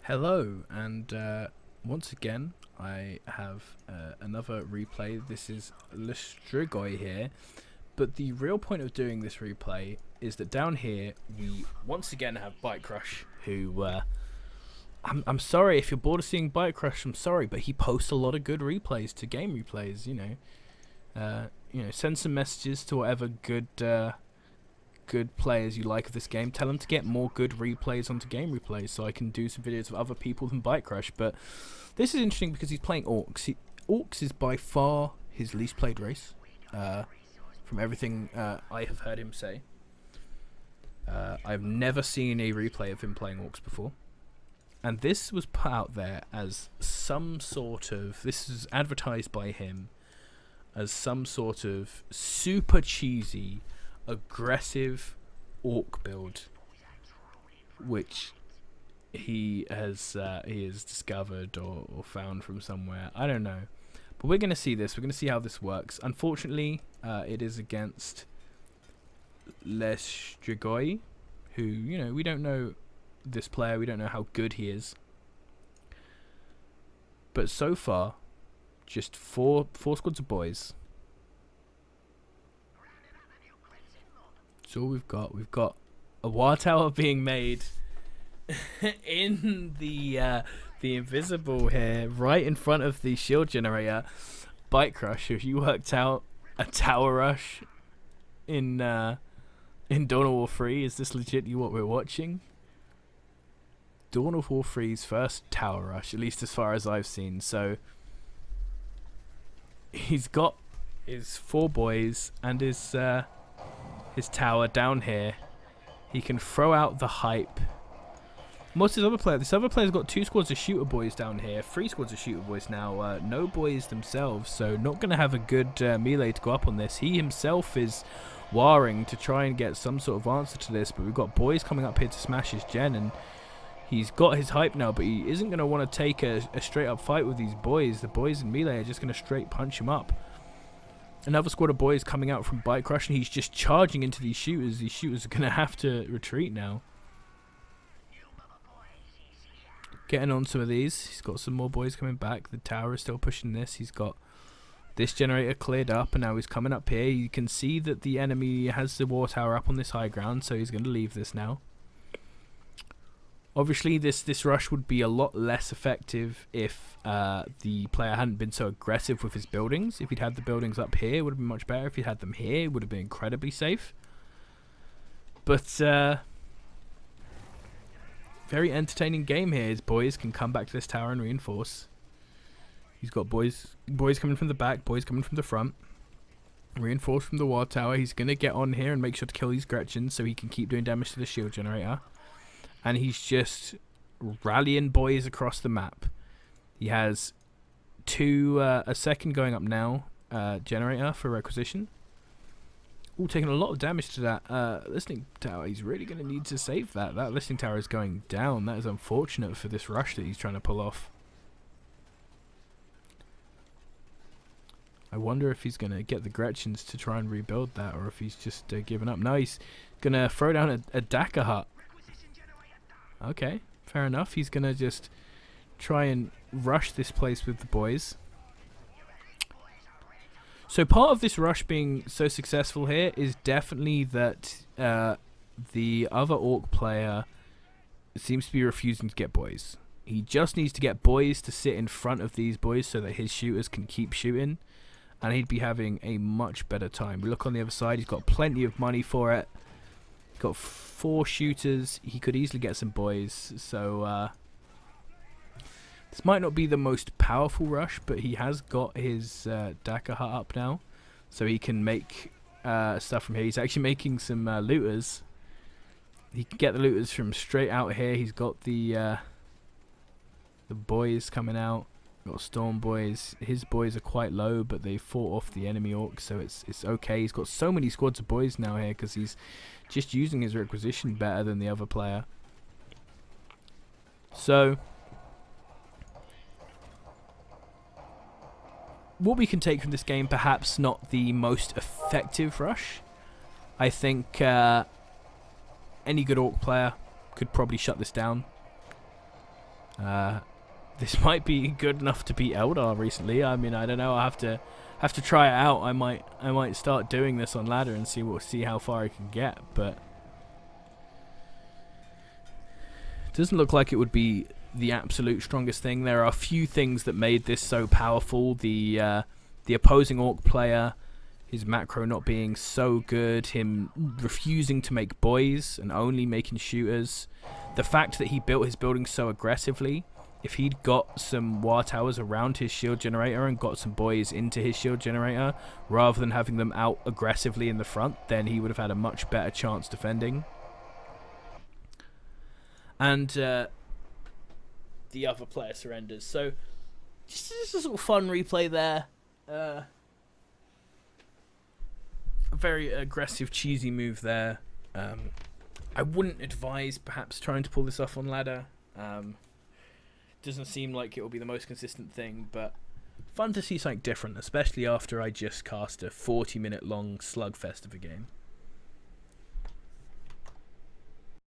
Hello, and once again, I have another replay. This is Strigoi here, but the real point of doing this replay is that down here we once again have Bikerushownz, who I'm sorry if you're bored of seeing Bikerushownz. I'm sorry, but he posts a lot of good replays to game replays. Send some messages to whatever good players you like of this game. Tell them to get more good replays onto game replays so I can do some videos of other people than Bikerushownz. But this is interesting because he's playing Orcs. Orcs is by far his least played race, from everything I have heard him say. I've never seen a replay of him playing Orcs before, and this was put out there as some sort of, this is advertised by him as some sort of super cheesy aggressive orc build, which he has discovered or found from somewhere. I don't know, but we're gonna see this. We're gonna see how this works. Unfortunately, it is against Les Strigoi, who we don't know this player. We don't know how good he is, but so far, just four squads of boys. So we've got a water tower being made in the invisible here, right in front of the shield generator. Bikerushownz, if you worked out a tower rush in Dawn of War 3, is this legitimately what we're watching? Dawn of War 3's first tower rush, at least as far as I've seen. So he's got his four boys and his tower down here. He can throw out the hype. What's this other player? This other player's got two squads of shooter boys down here. Three squads of shooter boys now. No boys themselves, so not going to have a good melee to go up on this. He himself is warring to try and get some sort of answer to this, but we've got boys coming up here to smash his gen, and he's got his hype now, but he isn't going to want to take a straight up fight with these boys. The boys in melee are just going to straight punch him up. Another squad of boys coming out from Bikerushownz, and he's just charging into these shooters. These shooters are going to have to retreat now. Getting on some of these. He's got some more boys coming back. The tower is still pushing this. He's got this generator cleared up, and now he's coming up here. You can see that the enemy has the war tower up on this high ground, so he's going to leave this now. Obviously, this rush would be a lot less effective if the player hadn't been so aggressive with his buildings. If he'd had the buildings up here, it would have been much better. If he'd had them here, it would have been incredibly safe. But very entertaining game here. His boys can come back to this tower and reinforce. He's got boys coming from the back, boys coming from the front. Reinforce from the ward tower. He's going to get on here and make sure to kill these Gretchens so he can keep doing damage to the shield generator. And he's just rallying boys across the map. He has a second going up now, generator for requisition. Ooh, taking a lot of damage to that listening tower. He's really going to need to save that. That listening tower is going down. That is unfortunate for this rush that he's trying to pull off. I wonder if he's going to get the Gretchens to try and rebuild that, or if he's just given up. No, he's going to throw down a Daka hut. Okay, fair enough. He's going to just try and rush this place with the boys. So part of this rush being so successful here is definitely that the other orc player seems to be refusing to get boys. He just needs to get boys to sit in front of these boys so that his shooters can keep shooting, and he'd be having a much better time. We look on the other side. He's got plenty of money for it. Got 4 shooters. He could easily get some boys. So this might not be the most powerful rush, but he has got his Daka hut up now, so he can make stuff from here. He's actually making some looters. He can get the looters from straight out here. He's got the boys coming out. Got Storm boys. His boys are quite low, but they fought off the enemy orcs, so it's okay. He's got so many squads of boys now here because he's just using his requisition better than the other player. So what we can take from this game, perhaps not the most effective rush. I think any good orc player could probably shut this down. This might be good enough to beat Eldar recently. I mean, I don't know. I have to try it out. I might start doing this on ladder and see how far I can get. But it doesn't look like it would be the absolute strongest thing. There are a few things that made this so powerful. The opposing orc player, his macro not being so good, him refusing to make boys and only making shooters, the fact that he built his building so aggressively. If he'd got some war towers around his shield generator and got some boys into his shield generator rather than having them out aggressively in the front, then he would have had a much better chance defending. And the other player surrenders. So just a sort of fun replay there. A very aggressive, cheesy move there. I wouldn't advise perhaps trying to pull this off on ladder. Doesn't seem like it will be the most consistent thing, but fun to see something different, especially after I just cast a 40-minute long slugfest of a game.